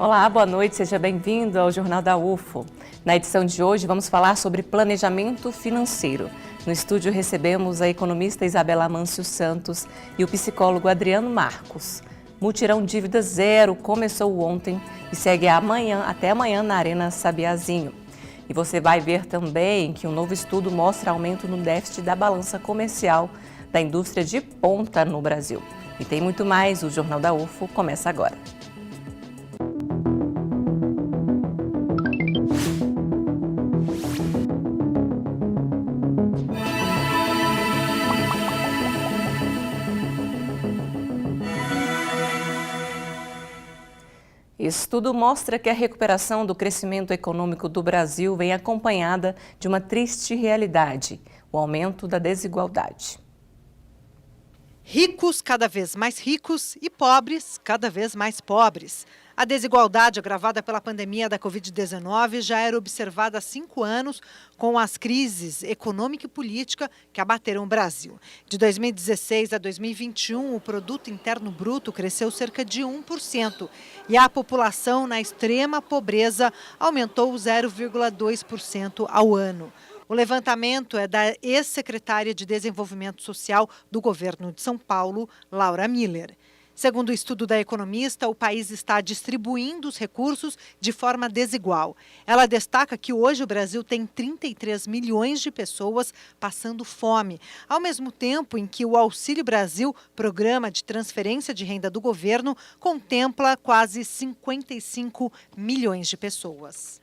Olá, boa noite, seja bem-vindo ao Jornal da UFO. Na edição de hoje vamos falar sobre planejamento financeiro. No estúdio recebemos a economista Isabela Amâncio Santos e o psicólogo Adriano Marcos. Mutirão Dívida Zero começou ontem e segue até amanhã na Arena Sabiazinho. E você vai ver também que um novo estudo mostra aumento no déficit da balança comercial da indústria de ponta no Brasil. E tem muito mais, o Jornal da UFO começa agora. Estudo mostra que a recuperação do crescimento econômico do Brasil vem acompanhada de uma triste realidade, o aumento da desigualdade. Ricos cada vez mais ricos e pobres cada vez mais pobres. A desigualdade agravada pela pandemia da Covid-19 já era observada há 5 anos com as crises econômica e política que abateram o Brasil. De 2016 a 2021, o Produto Interno Bruto cresceu cerca de 1% e a população na extrema pobreza aumentou 0,2% ao ano. O levantamento é da ex-secretária de Desenvolvimento Social do governo de São Paulo, Laura Miller. Segundo o estudo da economista, o país está distribuindo os recursos de forma desigual. Ela destaca que hoje o Brasil tem 33 milhões de pessoas passando fome, ao mesmo tempo em que o Auxílio Brasil, programa de transferência de renda do governo, contempla quase 55 milhões de pessoas.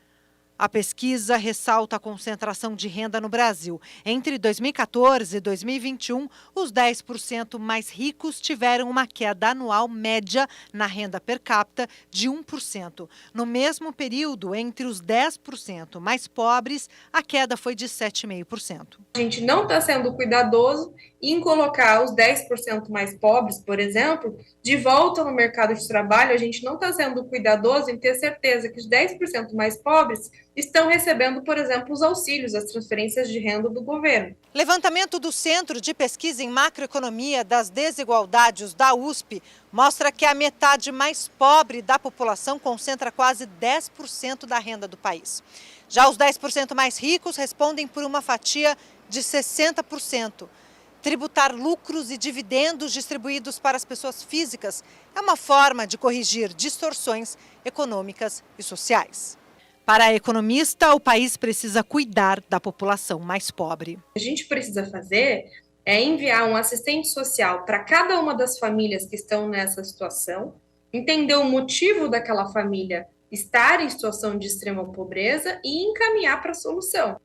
A pesquisa ressalta a concentração de renda no Brasil. Entre 2014 e 2021, os 10% mais ricos tiveram uma queda anual média na renda per capita de 1%. No mesmo período, entre os 10% mais pobres, a queda foi de 7,5%. A gente não está sendo cuidadoso em colocar os 10% mais pobres, por exemplo, de volta no mercado de trabalho. A gente não está sendo cuidadoso em ter certeza que os 10% mais pobres estão recebendo, por exemplo, os auxílios, as transferências de renda do governo. Levantamento do Centro de Pesquisa em Macroeconomia das Desigualdades da USP mostra que a metade mais pobre da população concentra quase 10% da renda do país. Já os 10% mais ricos respondem por uma fatia de 60%. Tributar lucros e dividendos distribuídos para as pessoas físicas é uma forma de corrigir distorções econômicas e sociais. Para a economista, o país precisa cuidar da população mais pobre. O que a gente precisa fazer é enviar um assistente social para cada uma das famílias que estão nessa situação, entender o motivo daquela família estar em situação de extrema pobreza e encaminhar para a solução.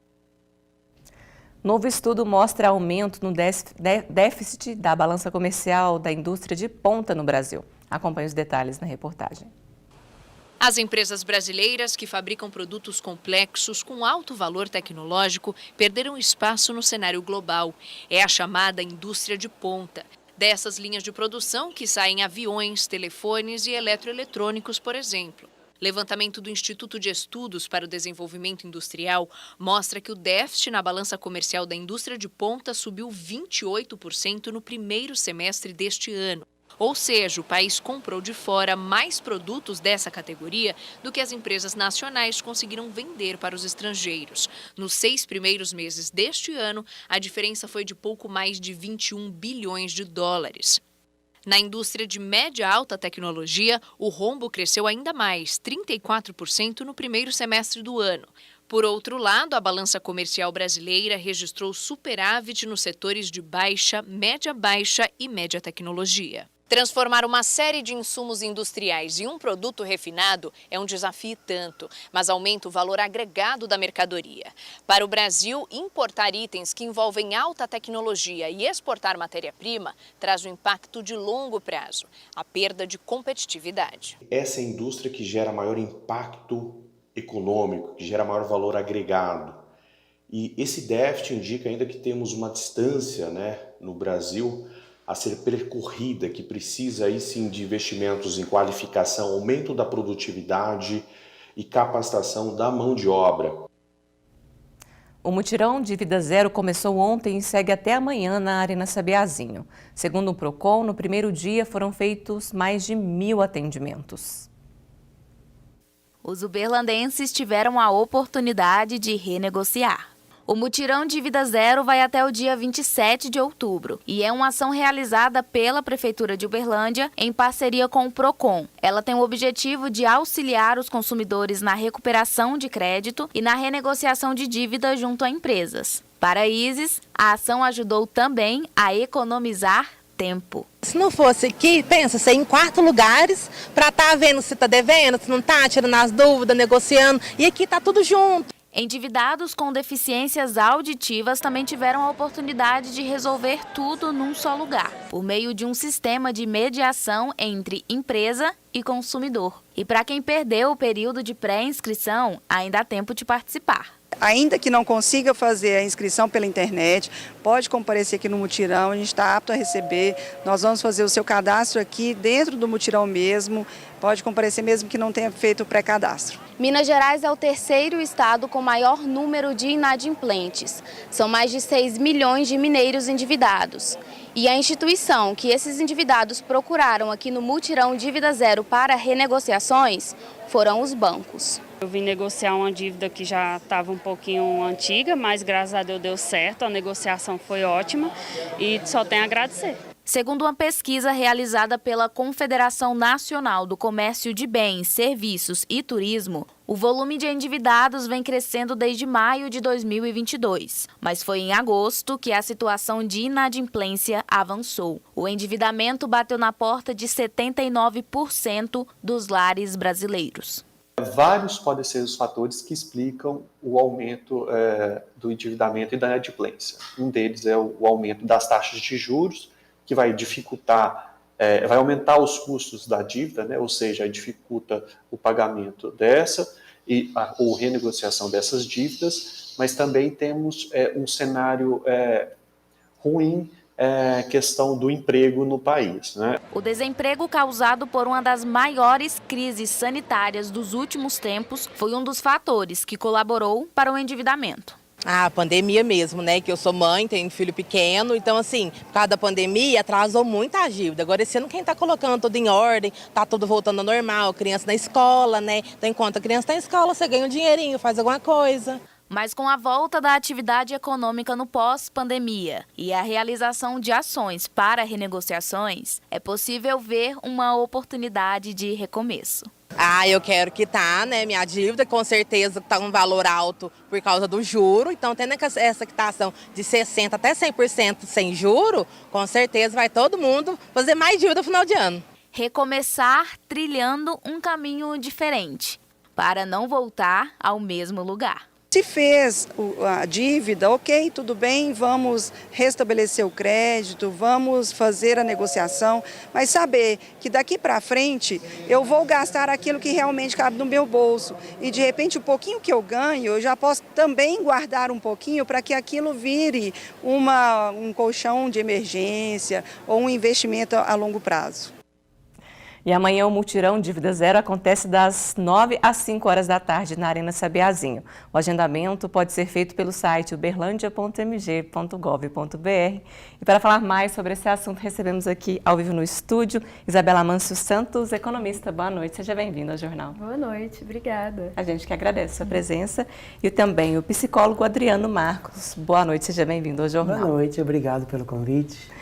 Novo estudo mostra aumento no déficit da balança comercial da indústria de ponta no Brasil. Acompanhe os detalhes na reportagem. As empresas brasileiras que fabricam produtos complexos com alto valor tecnológico perderam espaço no cenário global. É a chamada indústria de ponta. Dessas linhas de produção que saem aviões, telefones e eletroeletrônicos, por exemplo. Levantamento do Instituto de Estudos para o Desenvolvimento Industrial mostra que o déficit na balança comercial da indústria de ponta subiu 28% no primeiro semestre deste ano. Ou seja, o país comprou de fora mais produtos dessa categoria do que as empresas nacionais conseguiram vender para os estrangeiros. Nos 6 primeiros meses deste ano, a diferença foi de pouco mais de 21 bilhões de dólares. Na indústria de média alta tecnologia, o rombo cresceu ainda mais, 34% no primeiro semestre do ano. Por outro lado, a balança comercial brasileira registrou superávit nos setores de baixa, média e média tecnologia. Transformar uma série de insumos industriais em um produto refinado é um desafio e tanto, mas aumenta o valor agregado da mercadoria. Para o Brasil, importar itens que envolvem alta tecnologia e exportar matéria-prima traz um impacto de longo prazo, a perda de competitividade. Essa é a indústria que gera maior impacto econômico, que gera maior valor agregado. E esse déficit indica ainda que temos uma distância, no Brasil a ser percorrida, que precisa aí sim de investimentos em qualificação, aumento da produtividade e capacitação da mão de obra. O mutirão Dívida Zero começou ontem e segue até amanhã na Arena Sabiazinho. Segundo o Procon, no primeiro dia foram feitos mais de 1.000 atendimentos. Os uberlandenses tiveram a oportunidade de renegociar. O Mutirão Dívida Zero vai até o dia 27 de outubro e é uma ação realizada pela Prefeitura de Uberlândia em parceria com o Procon. Ela tem o objetivo de auxiliar os consumidores na recuperação de crédito e na renegociação de dívida junto a empresas. Para a Isis, a ação ajudou também a economizar tempo. Se não fosse aqui, pensa, você ir em 4 lugares para estar vendo se está devendo, se não está, tirando as dúvidas, negociando, e aqui está tudo junto. Endividados com deficiências auditivas também tiveram a oportunidade de resolver tudo num só lugar, por meio de um sistema de mediação entre empresa e consumidor. E para quem perdeu o período de pré-inscrição, ainda há tempo de participar. Ainda que não consiga fazer a inscrição pela internet, pode comparecer aqui no mutirão, a gente está apto a receber. Nós vamos fazer o seu cadastro aqui dentro do mutirão mesmo, pode comparecer mesmo que não tenha feito o pré-cadastro. Minas Gerais é o 3º estado com maior número de inadimplentes. São mais de 6 milhões de mineiros endividados. E a instituição que esses endividados procuraram aqui no Mutirão Dívida Zero para renegociações foram os bancos. Eu vim negociar uma dívida que já estava um pouquinho antiga, mas graças a Deus deu certo, a negociação foi ótima e só tenho a agradecer. Segundo uma pesquisa realizada pela Confederação Nacional do Comércio de Bens, Serviços e Turismo, o volume de endividados vem crescendo desde maio de 2022. Mas foi em agosto que a situação de inadimplência avançou. O endividamento bateu na porta de 79% dos lares brasileiros. Vários podem ser os fatores que explicam o aumento do endividamento e da inadimplência. Um deles é o aumento das taxas de juros, que vai dificultar, vai aumentar os custos da dívida, né? Ou seja, dificulta o pagamento dessa ou renegociação dessas dívidas, mas também temos um cenário ruim, questão do emprego no país, né? O desemprego causado por uma das maiores crises sanitárias dos últimos tempos foi um dos fatores que colaborou para o endividamento. A pandemia mesmo, né? Que eu sou mãe, tenho filho pequeno, então assim, por causa da pandemia, atrasou muito a dívida. Agora esse ano quem está colocando tudo em ordem, tá tudo voltando ao normal, criança na escola, né? Então enquanto a criança está na escola, você ganha um dinheirinho, faz alguma coisa. Mas com a volta da atividade econômica no pós-pandemia e a realização de ações para renegociações, é possível ver uma oportunidade de recomeço. Eu quero quitar, né, minha dívida, com certeza está um valor alto por causa do juro. Então, tendo essa quitação de 60% até 100% sem juro, com certeza vai todo mundo fazer mais dívida no final de ano. Recomeçar trilhando um caminho diferente, para não voltar ao mesmo lugar. Se fez a dívida, ok, tudo bem, vamos restabelecer o crédito, vamos fazer a negociação, mas saber que daqui para frente eu vou gastar aquilo que realmente cabe no meu bolso e de repente o pouquinho que eu ganho, eu já posso também guardar um pouquinho para que aquilo vire um colchão de emergência ou um investimento a longo prazo. E amanhã o Mutirão Dívida Zero acontece das 9 às 5 horas da tarde na Arena Sabiazinho. O agendamento pode ser feito pelo site uberlandia.mg.gov.br. E para falar mais sobre esse assunto, recebemos aqui ao vivo no estúdio Isabela Mâncio Santos, economista. Boa noite, seja bem-vinda ao jornal. Boa noite, obrigada. A gente que agradece a sua presença. E também o psicólogo Adriano Marcos. Boa noite, seja bem-vindo ao jornal. Boa noite, obrigado pelo convite.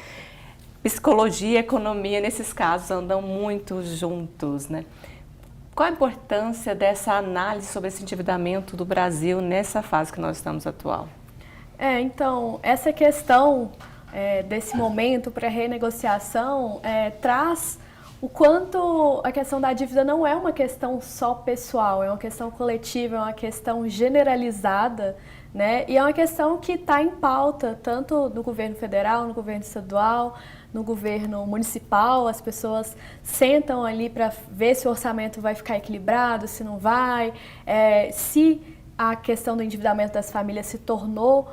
Psicologia e economia, nesses casos, andam muito juntos, né? Qual a importância dessa análise sobre esse endividamento do Brasil nessa fase que nós estamos atual? Então, essa questão desse momento para renegociação traz o quanto a questão da dívida não é uma questão só pessoal, é uma questão coletiva, é uma questão generalizada, né? E é uma questão que está em pauta, tanto no governo federal, no governo estadual, no governo municipal. As pessoas sentam ali para ver se o orçamento vai ficar equilibrado, se não vai, se a questão do endividamento das famílias se tornou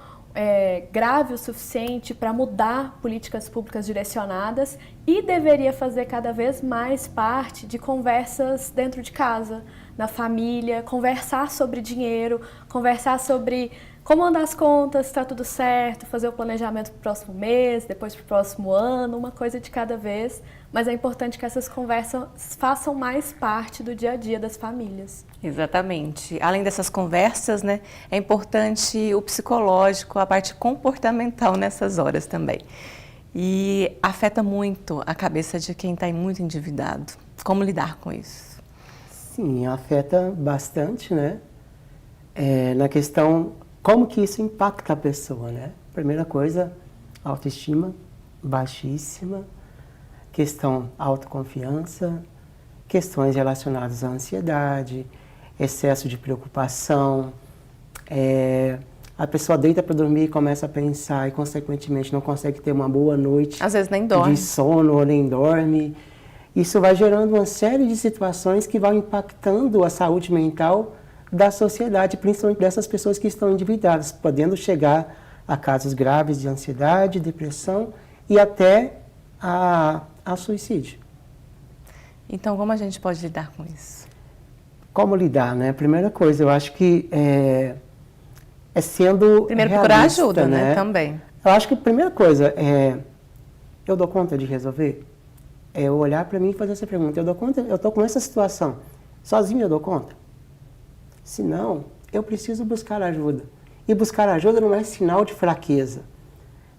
grave o suficiente para mudar políticas públicas direcionadas e deveria fazer cada vez mais parte de conversas dentro de casa, na família, conversar sobre dinheiro, conversar sobre comandar as contas, está tudo certo, fazer o planejamento para o próximo mês, depois para o próximo ano, uma coisa de cada vez. Mas é importante que essas conversas façam mais parte do dia a dia das famílias. Exatamente. Além dessas conversas, né, é importante o psicológico, a parte comportamental nessas horas também. E afeta muito a cabeça de quem está muito endividado. Como lidar com isso? Sim, afeta bastante, né? Na questão, como que isso impacta a pessoa, né? Primeira coisa, autoestima baixíssima, questão autoconfiança, questões relacionadas à ansiedade, excesso de preocupação, a pessoa deita para dormir e começa a pensar e, consequentemente, não consegue ter uma boa noite. Às vezes nem dorme. De sono ou nem dorme. Isso vai gerando uma série de situações que vão impactando a saúde mental da sociedade, principalmente dessas pessoas que estão endividadas, podendo chegar a casos graves de ansiedade, depressão e até a suicídio. Então, como a gente pode lidar com isso? Como lidar, né? Primeira coisa, eu acho que é sendo primeiro realista, procurar ajuda, né? Também. Eu acho que a primeira coisa eu dou conta de resolver? É eu olhar para mim e fazer essa pergunta. Eu dou conta? Eu estou com essa situação. Sozinho eu dou conta? Se não, eu preciso buscar ajuda. E buscar ajuda não é sinal de fraqueza.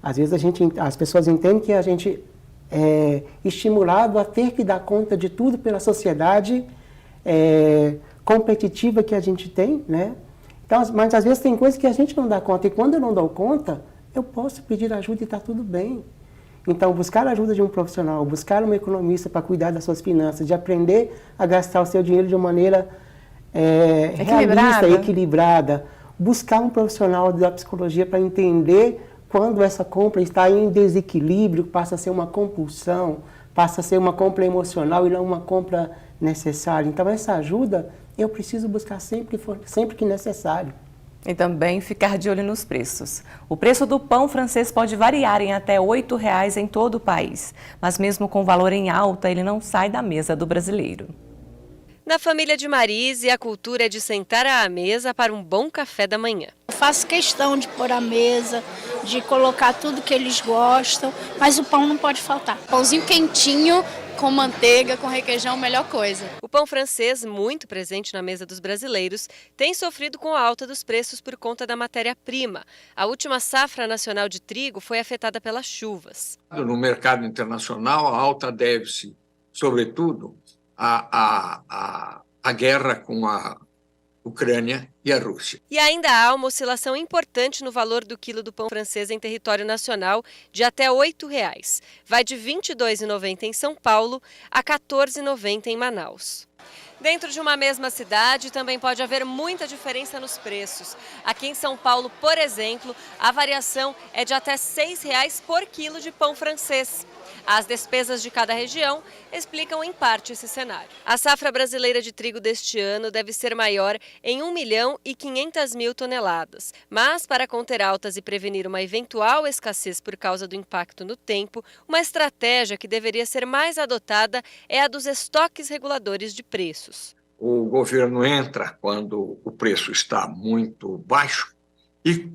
Às vezes as pessoas entendem que a gente é estimulado a ter que dar conta de tudo pela sociedade competitiva que a gente tem, né? Então, mas às vezes tem coisas que a gente não dá conta. E quando eu não dou conta, eu posso pedir ajuda e está tudo bem. Então, buscar a ajuda de um profissional, buscar um economista para cuidar das suas finanças, de aprender a gastar o seu dinheiro de uma maneira realista, equilibrada. Buscar um profissional da psicologia para entender quando essa compra está em desequilíbrio, passa a ser uma compulsão, passa a ser uma compra emocional e não uma compra necessária. Então, essa ajuda eu preciso buscar sempre que necessário. E também ficar de olho nos preços. O preço do pão francês pode variar em até R$ 8,00 em todo o país, mas mesmo com valor em alta, ele não sai da mesa do brasileiro. Na família de Marise, a cultura é de sentar à mesa para um bom café da manhã. Eu faço questão de pôr à mesa, de colocar tudo que eles gostam, mas o pão não pode faltar. Pãozinho quentinho, com manteiga, com requeijão, melhor coisa. O pão francês, muito presente na mesa dos brasileiros, tem sofrido com a alta dos preços por conta da matéria-prima. A última safra nacional de trigo foi afetada pelas chuvas. No mercado internacional, a alta deve-se, sobretudo, à guerra com a Ucrânia e a Rússia. E ainda há uma oscilação importante no valor do quilo do pão francês em território nacional de até R$ 8,00. Vai de R$ 22,90 em São Paulo a R$ 14,90 em Manaus. Dentro de uma mesma cidade, também pode haver muita diferença nos preços. Aqui em São Paulo, por exemplo, a variação é de até R$ 6,00 por quilo de pão francês. As despesas de cada região explicam em parte esse cenário. A safra brasileira de trigo deste ano deve ser maior em 1.500.000 toneladas. Mas, para conter altas e prevenir uma eventual escassez por causa do impacto no tempo, uma estratégia que deveria ser mais adotada é a dos estoques reguladores de preços. O governo entra quando o preço está muito baixo e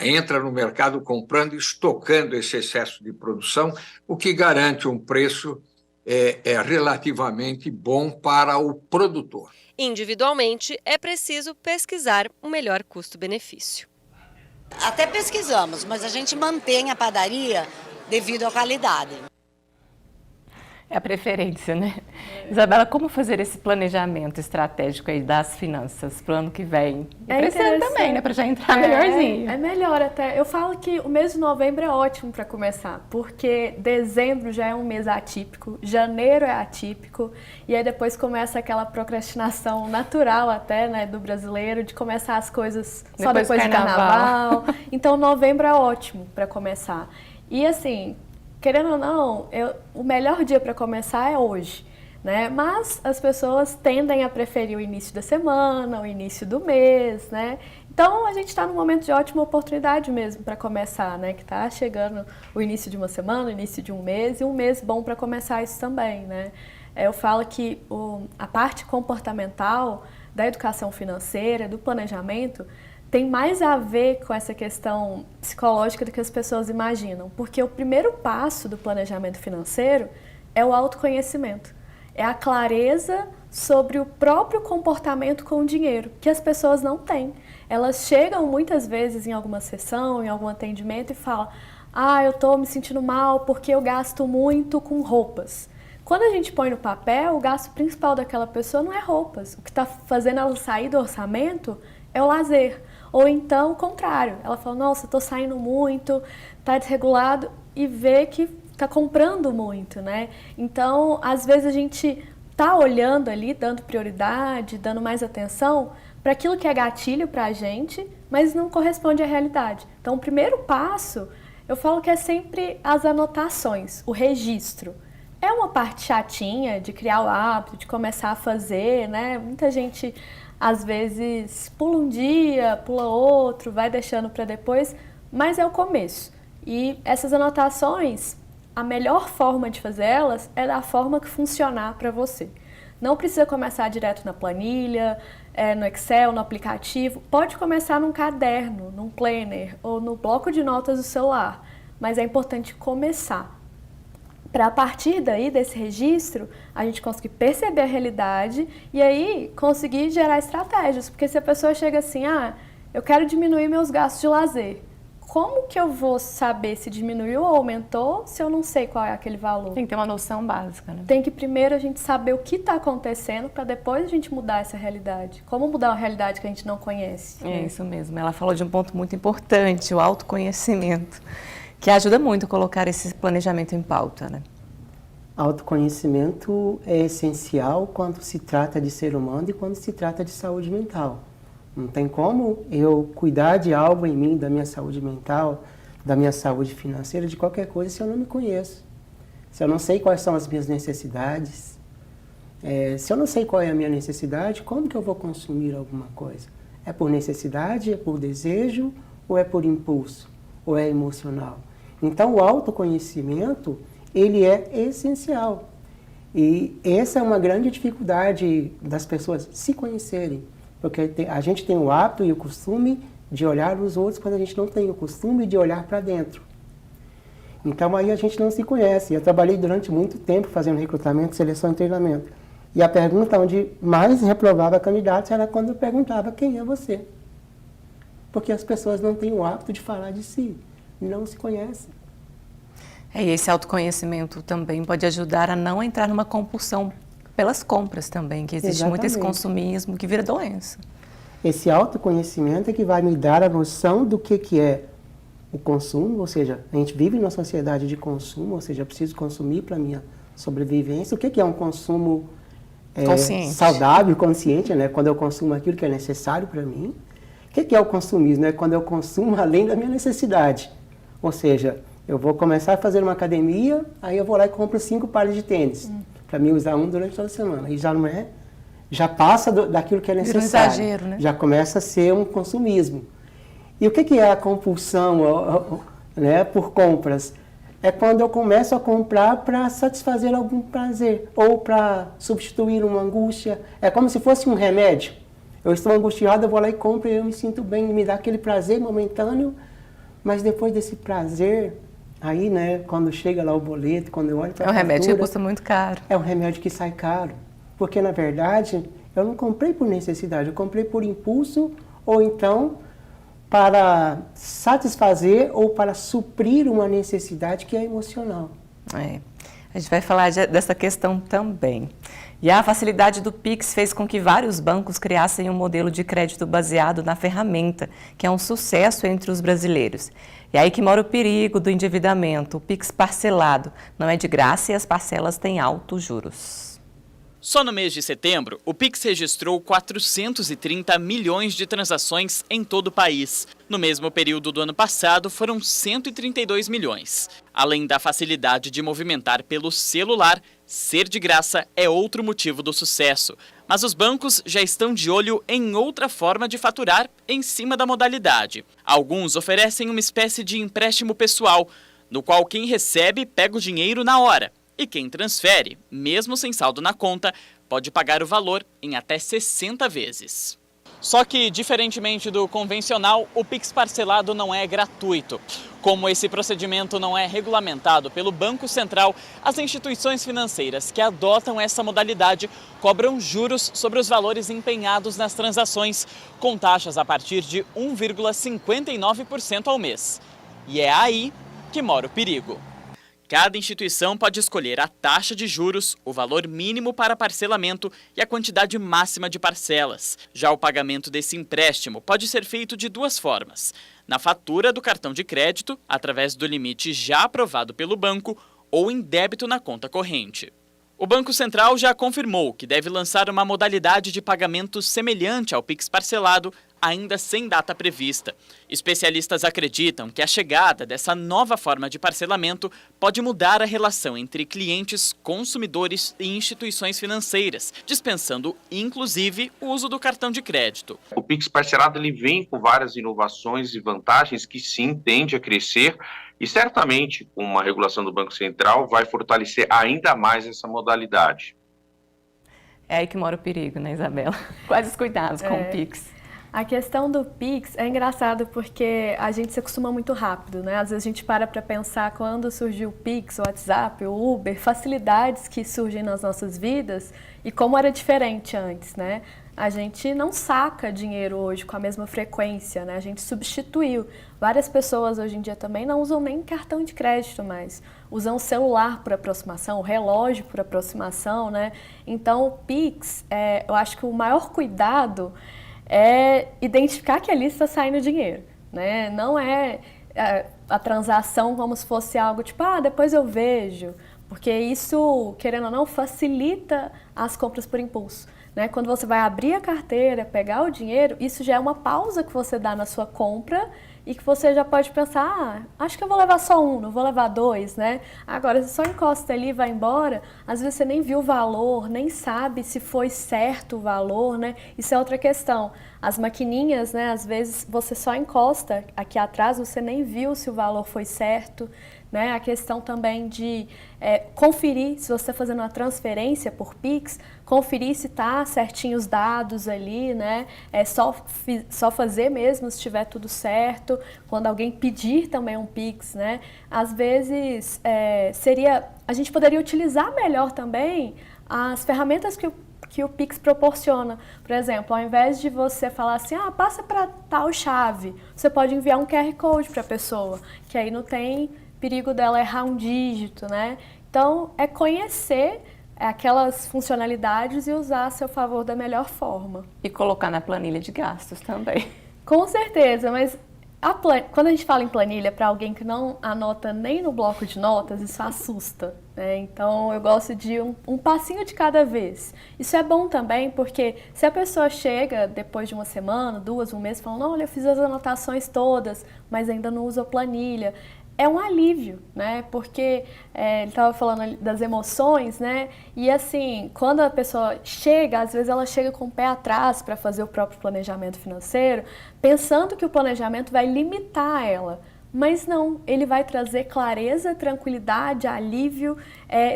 entra no mercado comprando e estocando esse excesso de produção, o que garante um preço relativamente bom para o produtor. Individualmente, é preciso pesquisar o melhor custo-benefício. Até pesquisamos, mas a gente mantém a padaria devido à qualidade. É a preferência, né? Isabela, como fazer esse planejamento estratégico aí das finanças para o ano que vem? E para esse ano também, né? Para já entrar melhorzinho. É melhor até. Eu falo que o mês de novembro é ótimo para começar, porque dezembro já é um mês atípico, janeiro é atípico, e aí depois começa aquela procrastinação natural até, né, do brasileiro, de começar as coisas só depois do carnaval. Então novembro é ótimo para começar. E assim, querendo ou não, o melhor dia para começar é hoje, né? Mas as pessoas tendem a preferir o início da semana, o início do mês, né? Então a gente está num momento de ótima oportunidade mesmo para começar, né? Que está chegando o início de uma semana, o início de um mês, e um mês bom para começar isso também, né? Eu falo que a parte comportamental da educação financeira, do planejamento, tem mais a ver com essa questão psicológica do que as pessoas imaginam, porque o primeiro passo do planejamento financeiro é o autoconhecimento, é a clareza sobre o próprio comportamento com o dinheiro, que as pessoas não têm. Elas chegam muitas vezes em alguma sessão, em algum atendimento e falam: eu estou me sentindo mal porque eu gasto muito com roupas. Quando a gente põe no papel, o gasto principal daquela pessoa não é roupas. O que está fazendo ela sair do orçamento é o lazer. Ou então, o contrário. Ela fala: nossa, estou saindo muito, está desregulado, e vê que está comprando muito, né? Então, às vezes a gente está olhando ali, dando prioridade, dando mais atenção para aquilo que é gatilho para a gente, mas não corresponde à realidade. Então, o primeiro passo, eu falo que é sempre as anotações, o registro. É uma parte chatinha de criar o hábito, de começar a fazer, né? Muita gente, às vezes, pula um dia, pula outro, vai deixando para depois, mas é o começo. E essas anotações, a melhor forma de fazer elas é da forma que funcionar para você. Não precisa começar direto na planilha, no Excel, no aplicativo. Pode começar num caderno, num planner ou no bloco de notas do celular. Mas é importante começar. Para a partir daí, desse registro, a gente conseguir perceber a realidade e aí conseguir gerar estratégias. Porque se a pessoa chega assim: eu quero diminuir meus gastos de lazer. Como que eu vou saber se diminuiu ou aumentou se eu não sei qual é aquele valor? Tem que ter uma noção básica, né? Tem que primeiro a gente saber o que está acontecendo para depois a gente mudar essa realidade. Como mudar uma realidade que a gente não conhece? É isso mesmo. Ela falou de um ponto muito importante, o autoconhecimento, que ajuda muito a colocar esse planejamento em pauta, né? Autoconhecimento é essencial quando se trata de ser humano e quando se trata de saúde mental. Não tem como eu cuidar de algo em mim, da minha saúde mental, da minha saúde financeira, de qualquer coisa, se eu não me conheço. Se eu não sei quais são as minhas necessidades, se eu não sei qual é a minha necessidade, como que eu vou consumir alguma coisa? É por necessidade, é por desejo, ou é por impulso, ou é emocional? Então, o autoconhecimento, ele é essencial. E essa é uma grande dificuldade das pessoas se conhecerem. Porque a gente tem o hábito e o costume de olhar os outros quando a gente não tem o costume de olhar para dentro. Então aí a gente não se conhece. Eu trabalhei durante muito tempo fazendo recrutamento, seleção e treinamento. E a pergunta onde mais reprovava candidatos era quando eu perguntava: quem é você? Porque as pessoas não têm o hábito de falar de si, não se conhecem. E esse autoconhecimento também pode ajudar a não entrar numa compulsão pelas compras também, que existe muito esse consumismo que vira doença. Esse autoconhecimento é que vai me dar a noção do que é o consumo, ou seja, a gente vive numa sociedade de consumo, ou seja, eu preciso consumir para a minha sobrevivência. O que é um consumo saudável, consciente, né? Quando eu consumo aquilo que é necessário para mim. O que é o consumismo? É quando eu consumo além da minha necessidade. Ou seja, eu vou começar a fazer uma academia, aí eu vou lá e compro 5 pares de tênis. Para mim usar um durante toda a semana. E já não é, já passa daquilo que é necessário. Vira um exagero, né? Já começa a ser um consumismo. E o que é a compulsão, né, por compras? É quando eu começo a comprar para satisfazer algum prazer ou para substituir uma angústia. É como se fosse um remédio. Eu estou angustiado, eu vou lá e compro e eu me sinto bem, me dá aquele prazer momentâneo, mas depois desse prazer, aí, né, quando chega lá o boleto, quando eu olho para a fatura... É um remédio que custa muito caro. É um remédio que sai caro. Porque, na verdade, eu não comprei por necessidade, eu comprei por impulso ou então para satisfazer ou para suprir uma necessidade que é emocional. A gente vai falar dessa questão também. E a facilidade do Pix fez com que vários bancos criassem um modelo de crédito baseado na ferramenta, que é um sucesso entre os brasileiros. E aí que mora o perigo do endividamento. O Pix parcelado não é de graça e as parcelas têm altos juros. Só no mês de setembro, o Pix registrou 430 milhões de transações em todo o país. No mesmo período do ano passado, foram 132 milhões. Além da facilidade de movimentar pelo celular, ser de graça é outro motivo do sucesso. Mas os bancos já estão de olho em outra forma de faturar em cima da modalidade. Alguns oferecem uma espécie de empréstimo pessoal, no qual quem recebe pega o dinheiro na hora. E quem transfere, mesmo sem saldo na conta, pode pagar o valor em até 60 vezes. Só que, diferentemente do convencional, o Pix parcelado não é gratuito. Como esse procedimento não é regulamentado pelo Banco Central, as instituições financeiras que adotam essa modalidade cobram juros sobre os valores empenhados nas transações, com taxas a partir de 1,59% ao mês. E é aí que mora o perigo. Cada instituição pode escolher a taxa de juros, o valor mínimo para parcelamento e a quantidade máxima de parcelas. Já o pagamento desse empréstimo pode ser feito de duas formas: na fatura do cartão de crédito, através do limite já aprovado pelo banco, ou em débito na conta corrente. O Banco Central já confirmou que deve lançar uma modalidade de pagamento semelhante ao Pix parcelado, ainda sem data prevista. Especialistas acreditam que a chegada dessa nova forma de parcelamento pode mudar a relação entre clientes, consumidores e instituições financeiras, dispensando inclusive o uso do cartão de crédito. O Pix parcelado ele vem com várias inovações e vantagens que sim tende a crescer e certamente com uma regulação do Banco Central vai fortalecer ainda mais essa modalidade. É aí que mora o perigo, né, Isabela? Quais os cuidados com o Pix? A questão do Pix é engraçado porque a gente se acostuma muito rápido, né? Às vezes a gente para pensar quando surgiu o Pix, o WhatsApp, o Uber, facilidades que surgem nas nossas vidas e como era diferente antes, né? A gente não saca dinheiro hoje com a mesma frequência, né? A gente substituiu. Várias pessoas hoje em dia também não usam nem cartão de crédito mais. Usam o celular por aproximação, o relógio por aproximação, né? Então o Pix, eu acho que o maior cuidado é identificar que ali está saindo dinheiro, né? Não é a transação como se fosse algo tipo, depois eu vejo, porque isso, querendo ou não, facilita as compras por impulso, né? Quando você vai abrir a carteira, pegar o dinheiro, isso já é uma pausa que você dá na sua compra e que você já pode pensar, acho que eu vou levar só um, não vou levar dois, né? Agora, se só encosta ali e vai embora, às vezes você nem viu o valor, nem sabe se foi certo o valor, né? Isso é outra questão. As maquininhas, né? Às vezes você só encosta aqui atrás, você nem viu se o valor foi certo, né? A questão também de conferir, se você está fazendo uma transferência por Pix, conferir se está certinho os dados ali, né? É só fazer mesmo se estiver tudo certo. Quando alguém pedir também um Pix, né? Às vezes a gente poderia utilizar melhor também as ferramentas que o Pix proporciona. Por exemplo, ao invés de você falar assim, passa para tal chave, você pode enviar um QR Code para a pessoa, que aí não tem perigo dela errar um dígito, né? Então, é conhecer aquelas funcionalidades e usar a seu favor da melhor forma. E colocar na planilha de gastos também. Com certeza, mas quando a gente fala em planilha, para alguém que não anota nem no bloco de notas, isso assusta, né? Então, eu gosto de um passinho de cada vez. Isso é bom também, porque se a pessoa chega depois de uma semana, duas, um mês, falando, olha, eu fiz as anotações todas, mas ainda não uso a planilha, é um alívio, né? Porque ele estava falando das emoções, né? E assim, quando a pessoa chega, às vezes ela chega com o pé atrás para fazer o próprio planejamento financeiro, pensando que o planejamento vai limitar ela. Mas não, ele vai trazer clareza, tranquilidade, alívio,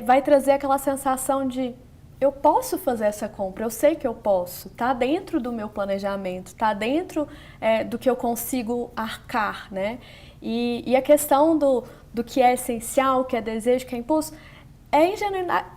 vai trazer aquela sensação de eu posso fazer essa compra, eu sei que eu posso, está dentro do meu planejamento, está dentro do que eu consigo arcar, né? E a questão do que é essencial, o que é desejo, o que é impulso, é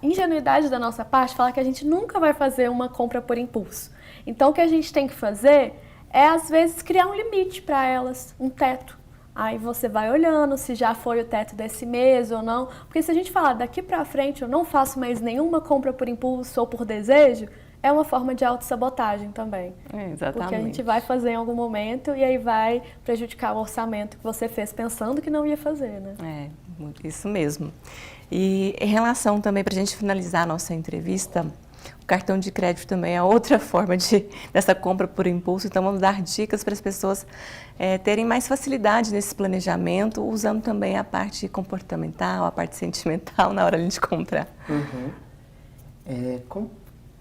ingenuidade da nossa parte falar que a gente nunca vai fazer uma compra por impulso. Então, o que a gente tem que fazer é, às vezes, criar um limite para elas, um teto. Aí você vai olhando se já foi o teto desse mês ou não. Porque se a gente falar daqui para frente eu não faço mais nenhuma compra por impulso ou por desejo, é uma forma de autossabotagem também. Exatamente. Porque a gente vai fazer em algum momento e aí vai prejudicar o orçamento que você fez pensando que não ia fazer, né? Isso mesmo. E em relação também, para a gente finalizar a nossa entrevista, o cartão de crédito também é outra forma dessa compra por impulso, então vamos dar dicas para as pessoas terem mais facilidade nesse planejamento, usando também a parte comportamental, a parte sentimental na hora de comprar. É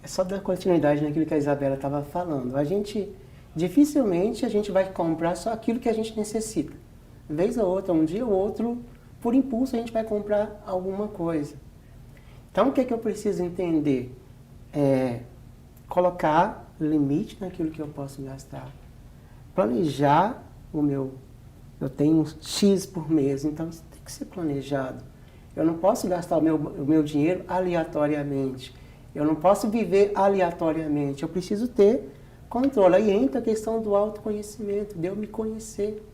só dar continuidade naquilo que a Isabela estava falando. Dificilmente a gente vai comprar só aquilo que a gente necessita. Vez ou outra, um dia ou outro, por impulso a gente vai comprar alguma coisa. Então o que eu preciso entender? Colocar limite naquilo que eu posso gastar. Planejar eu tenho X por mês, então isso tem que ser planejado. Eu não posso gastar o meu dinheiro aleatoriamente. Eu não posso viver aleatoriamente. Eu preciso ter controle. Aí entra a questão do autoconhecimento, de eu me conhecer,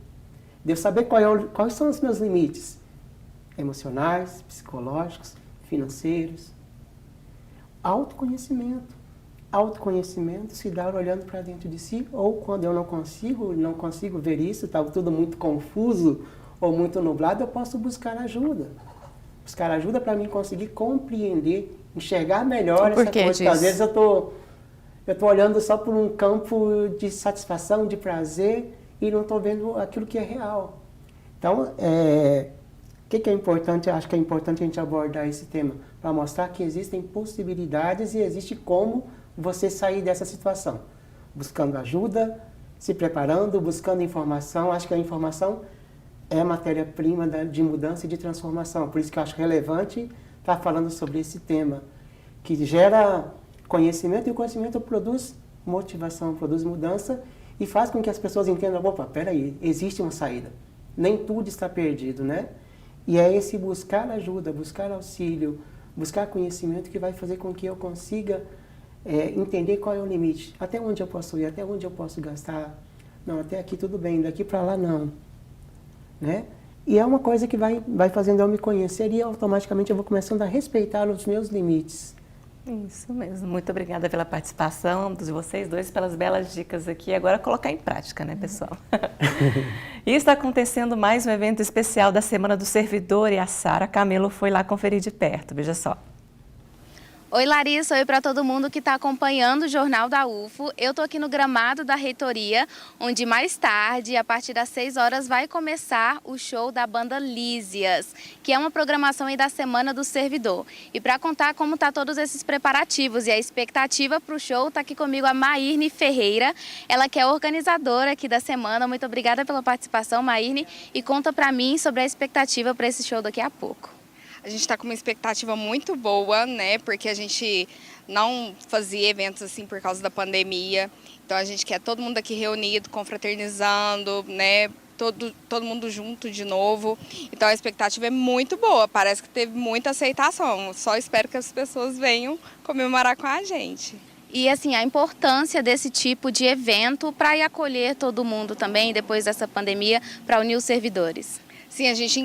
de eu saber quais são os meus limites emocionais, psicológicos, financeiros. Autoconhecimento. Autoconhecimento se dá olhando para dentro de si, ou quando eu não consigo ver isso, está tudo muito confuso ou muito nublado, eu posso buscar ajuda. Buscar ajuda para mim conseguir compreender, enxergar melhor essa coisa. Porque às vezes eu tô olhando só por um campo de satisfação, de prazer, e não estou vendo aquilo que é real. Então, o que é importante? Acho que é importante a gente abordar esse tema, para mostrar que existem possibilidades e existe como você sair dessa situação. Buscando ajuda, se preparando, buscando informação. Acho que a informação é a matéria-prima de mudança e de transformação. Por isso que eu acho relevante estar falando sobre esse tema, que gera conhecimento, e o conhecimento produz motivação, produz mudança e faz com que as pessoas entendam, opa, peraí, existe uma saída. Nem tudo está perdido, né? E é esse buscar ajuda, buscar auxílio, buscar conhecimento que vai fazer com que eu consiga entender qual é o limite. Até onde eu posso ir, até onde eu posso gastar. Não, até aqui tudo bem, daqui para lá não. Né? E é uma coisa que vai fazendo eu me conhecer e automaticamente eu vou começando a respeitar os meus limites. Isso mesmo. Muito obrigada pela participação de vocês dois, pelas belas dicas aqui. Agora colocar em prática, né, pessoal? E está acontecendo mais um evento especial da Semana do Servidor e a Sara Camelo foi lá conferir de perto. Veja só. Oi Larissa, oi para todo mundo que está acompanhando o Jornal da UFO. Eu estou aqui no gramado da reitoria, onde mais tarde, a partir das 6 horas, vai começar o show da banda Lísias, que é uma programação aí da Semana do Servidor. E para contar como tá todos esses preparativos e a expectativa para o show, está aqui comigo a Maírne Ferreira, ela que é organizadora aqui da semana. Muito obrigada pela participação, Maírne, e conta para mim sobre a expectativa para esse show daqui a pouco. A gente está com uma expectativa muito boa, né? Porque a gente não fazia eventos assim por causa da pandemia. Então a gente quer todo mundo aqui reunido, confraternizando, né? Todo mundo junto de novo. Então a expectativa é muito boa. Parece que teve muita aceitação. Só espero que as pessoas venham comemorar com a gente. E assim, a importância desse tipo de evento para ir acolher todo mundo também, depois dessa pandemia, para unir os servidores. Sim, a gente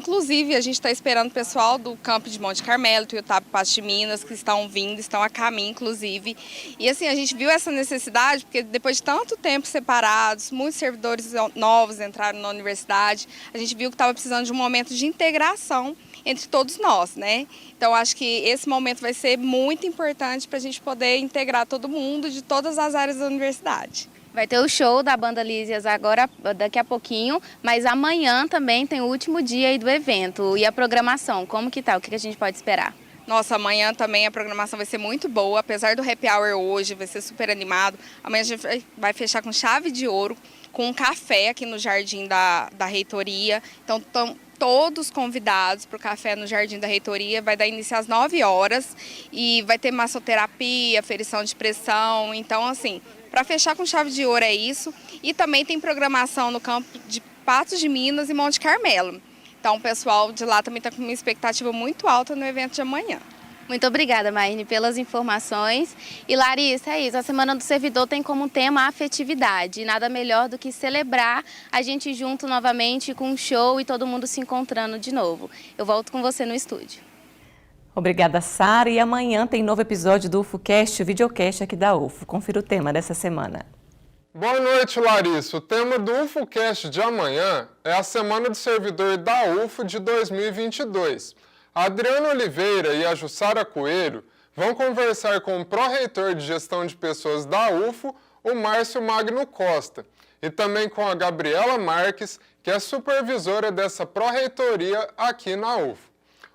está esperando o pessoal do campo de Monte Carmelo, Tuiutaba, Patos de Minas, que estão vindo, estão a caminho, inclusive. E assim, a gente viu essa necessidade, porque depois de tanto tempo separados, muitos servidores novos entraram na universidade, a gente viu que estava precisando de um momento de integração entre todos nós, né? Então, acho que esse momento vai ser muito importante para a gente poder integrar todo mundo de todas as áreas da universidade. Vai ter o show da banda Lísias agora, daqui a pouquinho, mas amanhã também tem o último dia aí do evento. E a programação, como que tá? O que a gente pode esperar? Nossa, amanhã também a programação vai ser muito boa, apesar do happy hour hoje, vai ser super animado. Amanhã a gente vai fechar com chave de ouro, com um café aqui no jardim da reitoria. Então, estão todos convidados para o café no Jardim da Reitoria, vai dar início às 9 horas e vai ter massoterapia, aferição de pressão, então assim, para fechar com chave de ouro é isso. E também tem programação no campo de Patos de Minas e Monte Carmelo. Então o pessoal de lá também está com uma expectativa muito alta no evento de amanhã. Muito obrigada, Maírne, pelas informações. E Larissa, é isso, a Semana do Servidor tem como tema a afetividade. Nada melhor do que celebrar a gente junto novamente com um show e todo mundo se encontrando de novo. Eu volto com você no estúdio. Obrigada, Sara. E amanhã tem novo episódio do UFOcast, o videocast aqui da UFO. Confira o tema dessa semana. Boa noite, Larissa. O tema do UFOcast de amanhã é a Semana do Servidor da UFO de 2022. A Adriana Oliveira e a Jussara Coelho vão conversar com o pró-reitor de gestão de pessoas da UFO, o Márcio Magno Costa, e também com a Gabriela Marques, que é supervisora dessa pró-reitoria aqui na UFO.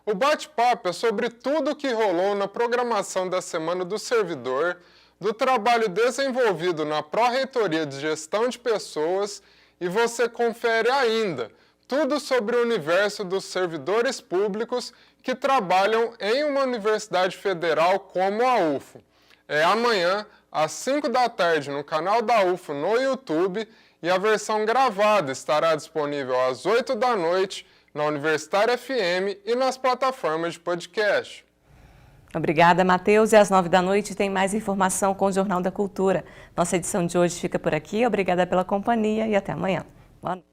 O bate-papo é sobre tudo o que rolou na programação da Semana do Servidor, do trabalho desenvolvido na pró-reitoria de gestão de pessoas, e você confere ainda tudo sobre o universo dos servidores públicos que trabalham em uma universidade federal como a UFO. é amanhã, às 5 da tarde, no canal da UFO no YouTube, e a versão gravada estará disponível às 8 da noite na Universitária FM e nas plataformas de podcast. Obrigada, Matheus. E às 9 da noite tem mais informação com o Jornal da Cultura. Nossa edição de hoje fica por aqui. Obrigada pela companhia e até amanhã. Boa noite.